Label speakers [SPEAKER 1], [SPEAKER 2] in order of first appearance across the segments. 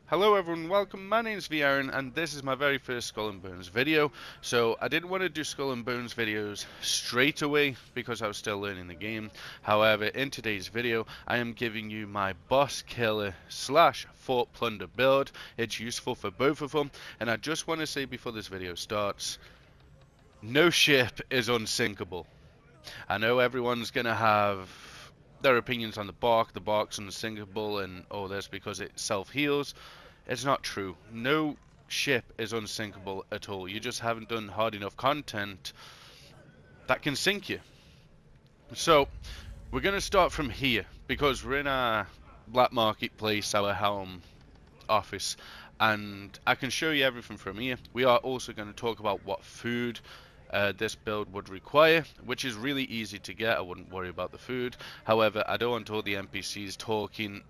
[SPEAKER 1] Hello everyone, welcome. My name's Aaron, and this is my very first Skull and Bones video. So I didn't want to do Skull and Bones videos straight away because I was still learning the game. However, in today's video, I am giving you my boss killer slash fort plunder build. It's useful for both of them, and I just want to say before this video starts, no ship is unsinkable. I know everyone's gonna have their opinions on the bark's unsinkable and all this because it self-heals. It's not true. No ship is unsinkable at all. You just haven't done hard enough content that can sink you. So, we're going to start from here because we're in our black marketplace, our helm office, and I can show you everything from here. We are also going to talk about what food this build would require, which is really easy to get. I wouldn't worry about the food. However, I don't want all the NPCs talking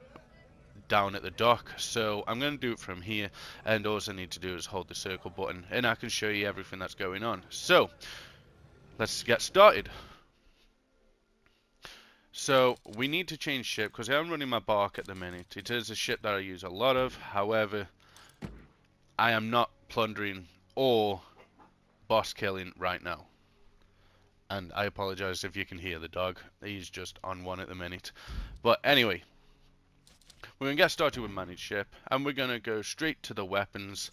[SPEAKER 1] down at the dock, so I'm going to do it from here, and all I need to do is hold the circle button and I can show you everything that's going on. So let's get started. So we need to change ship because I am running my bark at the minute. It is a ship that I use a lot of, however I am not plundering or boss killing right now, and I apologize if you can hear the dog. He's just on one at the minute. But anyway, we're going to get started with managed ship, and we're going to go straight to the weapons.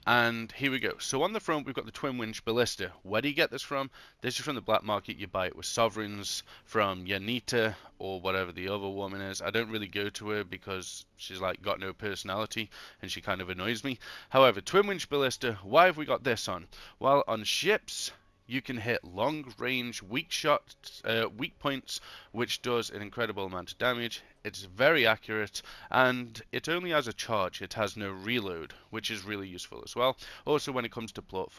[SPEAKER 1] And here we go. So on the front, we've got the twin winch ballista. Where do you get this from? This is from the black market. You buy it with sovereigns from Yanita or whatever the other woman is. I don't really go to her because she's like got no personality and she kind of annoys me. However, twin winch ballista, why have we got this on? Well, on ships, you can hit long range weak shots, weak points, which does an incredible amount of damage. It's very accurate, and it only has a charge. It has no reload, which is really useful as well. Also, when it comes to fort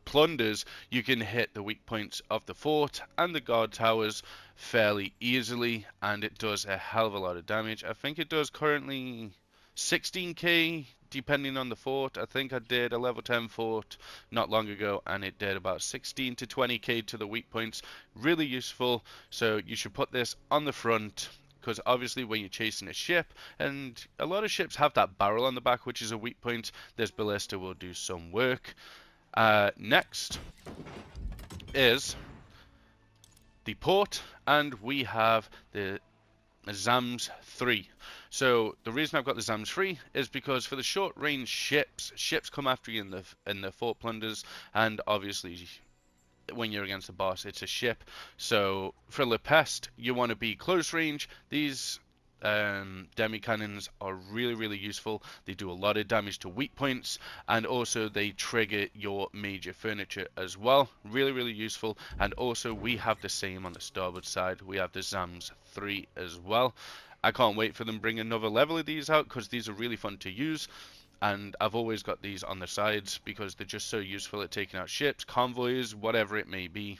[SPEAKER 1] plunders, you can hit the weak points of the fort and the guard towers fairly easily, and it does a hell of a lot of damage. I think it does currently 16k depending on the fort. I think I did a level 10 fort not long ago and it did about 16 to 20k to the weak points. Really useful, so you should put this on the front because obviously when you're chasing a ship, and a lot of ships have that barrel on the back which is a weak point, this ballista will do some work. Next is the port, and we have the ZAMS 3. So the reason I've got the ZAMS 3 is because for the short range ships come after you in the fort plunders, and obviously when you're against the boss it's a ship. So for Le Peste you want to be close range. These demi cannons are really useful. They do a lot of damage to weak points, and also they trigger your major furniture as well. Really useful. And also we have the same on the starboard side. We have the ZAMS 3 as well. I can't wait for them to bring another level of these out because these are really fun to use, and I've always got these on the sides because they're just so useful at taking out ships, convoys, whatever it may be.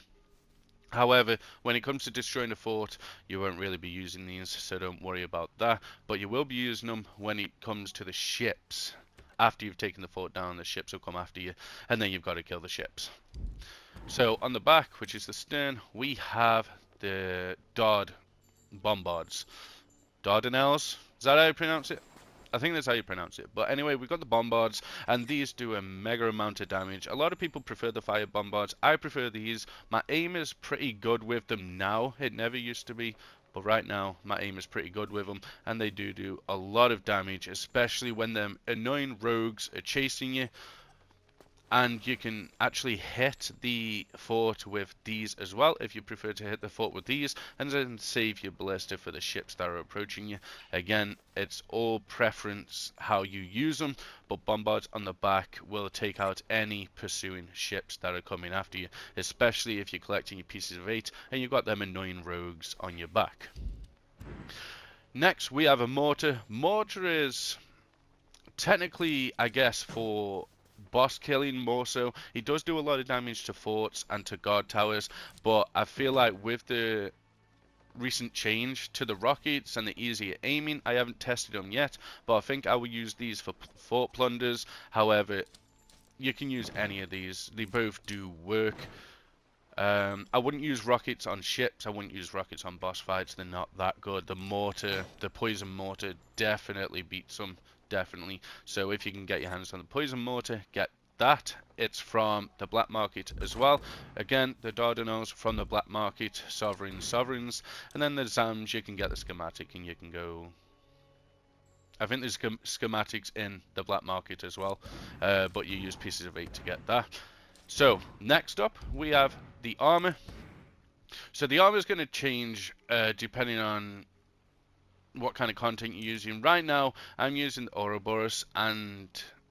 [SPEAKER 1] However, when it comes to destroying a fort, you won't really be using these, so don't worry about that. But you will be using them when it comes to the ships. After you've taken the fort down, the ships will come after you, and then you've got to kill the ships. So on the back, which is the stern, we have the bombards. Dardanelles? Is that how you pronounce it? I think that's how you pronounce it. But anyway, we've got the bombards, and these do a mega amount of damage. A lot of people prefer the fire bombards. I prefer these. My aim is pretty good with them now. It never used to be, but right now my aim is pretty good with them, and they do a lot of damage, especially when them annoying rogues are chasing you. And you can actually hit the fort with these as well if you prefer to hit the fort with these, and then save your ballista for the ships that are approaching you. Again, it's all preference how you use them, but bombards on the back will take out any pursuing ships that are coming after you, especially if you're collecting your pieces of 8 and you've got them annoying rogues on your back. Next we have a mortar. Mortar is technically, I guess, for boss killing more so. He does do a lot of damage to forts and to guard towers, but I feel like with the recent change to the rockets and the easier aiming, I haven't tested them yet, but I think I will use these for fort plunders. However, you can use any of these. They both do work. I wouldn't use rockets on ships. I wouldn't use rockets on boss fights. They're not that good. The mortar, the poison mortar, definitely beats them. Definitely. So if you can get your hands on the poison mortar, get that. It's from the black market as well. Again, the Dardanelles from the black market, sovereigns. And then the Zams, you can get the schematic and you can go. I think there's schematics in the black market as well, but you use pieces of 8 to get that. So next up we have the armor. So the armor is going to change depending on what kind of content you're using. Right now I'm using the Ouroboros, and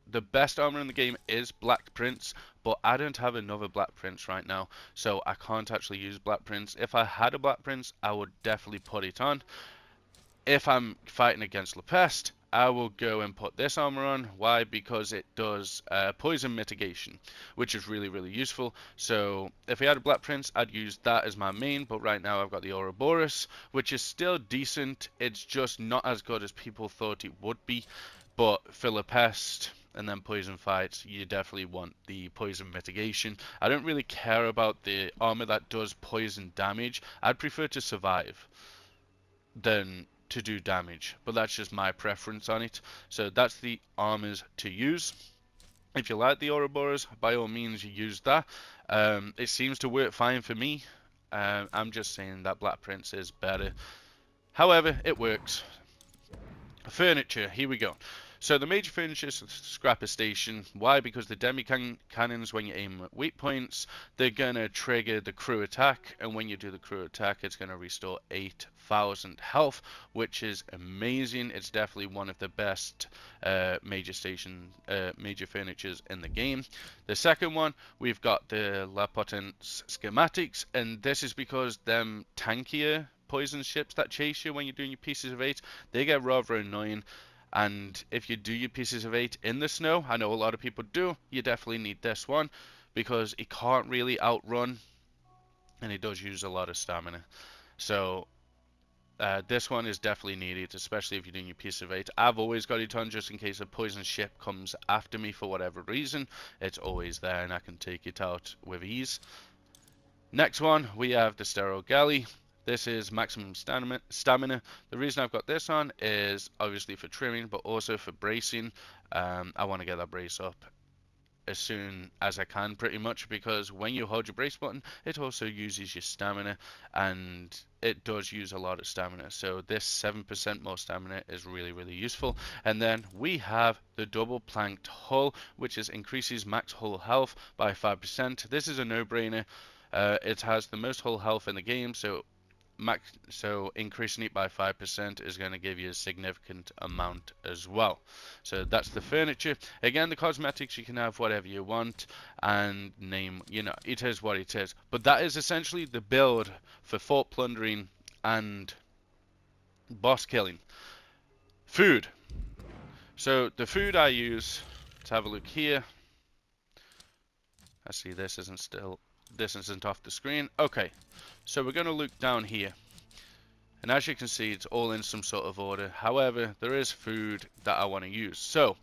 [SPEAKER 1] the best armor in the game is Black Prince, but I don't have another Black Prince right now, so I can't actually use Black Prince. If I had a Black Prince, I would definitely put it on. If I'm fighting against La Peste, I will go and put this armor on. Why? Because it does poison mitigation, which is really, really useful. So if I had a Black Prince, I'd use that as my main, but right now I've got the Ouroboros, which is still decent. It's just not as good as people thought it would be. But for La Peste and then poison fights, you definitely want the poison mitigation. I don't really care about the armor that does poison damage. I'd prefer to survive than to do damage, but that's just my preference on it. So that's the armors to use. If you like the Ouroboros, by all means you use that. It seems to work fine for me. I'm just saying that Black Prince is better. However, it works. Furniture, here we go. So the major furniture is Scrapper Station. Why? Because the cannons, when you aim at weak points, they're going to trigger the crew attack, and when you do the crew attack, it's going to restore 8,000 health, which is amazing. It's definitely one of the best major furnitures in the game. The second one, we've got the La Potence schematics, and this is because them tankier poison ships that chase you when you're doing your pieces of 8, they get rather annoying. And if you do your pieces of 8 in the snow, I know a lot of people do, you definitely need this one because it can't really outrun, and it does use a lot of stamina. So this one is definitely needed, especially if you're doing your piece of 8. I've always got it on just in case a poison ship comes after me for whatever reason. It's always there and I can take it out with ease. Next one, we have the Sterile Galley. This is maximum stamina. The reason I've got this on is obviously for trimming, but also for bracing. I want to get that brace up as soon as I can, pretty much, because when you hold your brace button, it also uses your stamina, and it does use a lot of stamina. So this 7% more stamina is really, really useful. And then we have the double planked hull, which increases max hull health by 5%. This is a no-brainer. It has the most hull health in the game, so increasing it by 5% is going to give you a significant amount as well. So that's the furniture. Again, the cosmetics, you can have whatever you want and name, it is what it is. But that is essentially the build for fort plundering and boss killing. Food. So the food I use, let's have a look here. I see this isn't off the screen. Okay, so we're going to look down here, and as you can see, it's all in some sort of order. However, there is food that I want to use. So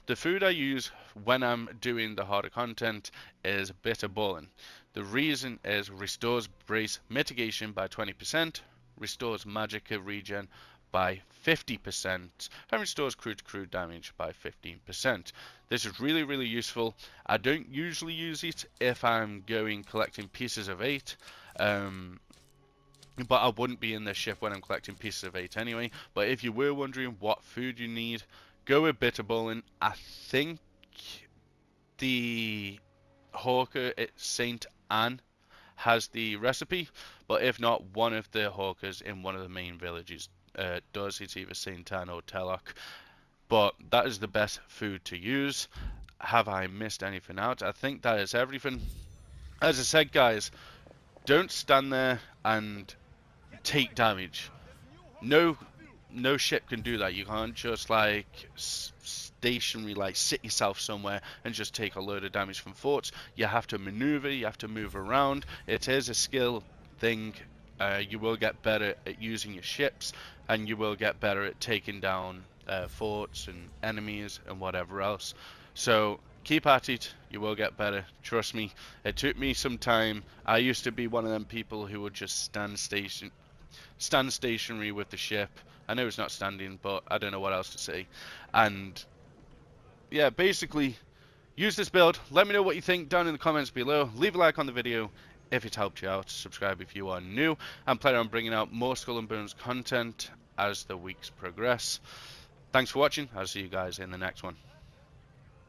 [SPEAKER 1] the food I use when I'm doing the harder content is bitter balling. The reason is restores brace mitigation by 20%, restores magicka regen by 50%, and restores crew to crew damage by 15%. This is really, really useful. I don't usually use it if I'm going collecting pieces of 8, but I wouldn't be in this ship when I'm collecting pieces of 8 anyway. But if you were wondering what food you need, go with bitter balling. I think the hawker at St. Anne has the recipe, but if not, one of the hawkers in one of the main villages does. It's either St. Anne or Telloc, but that is the best food to use. Have I missed anything out? I think that is everything. As I said, guys, don't stand there and take damage. No ship can do that. You can't just like stationary, like sit yourself somewhere and just take a load of damage from forts. You have to maneuver, you have to move around. It is a skill thing. You will get better at using your ships, and you will get better at taking down forts and enemies and whatever else. So keep at it. You will get better. Trust me. It took me some time. I used to be one of them people who would just stand stationary with the ship. I know it's not standing, but I don't know what else to say. And yeah, basically, use this build. Let me know what you think down in the comments below. Leave a like on the video if it helped you out. Subscribe if you are new. I'm planning on bringing out more Skull and Bones content as the weeks progress. Thanks for watching. I'll see you guys in the next one.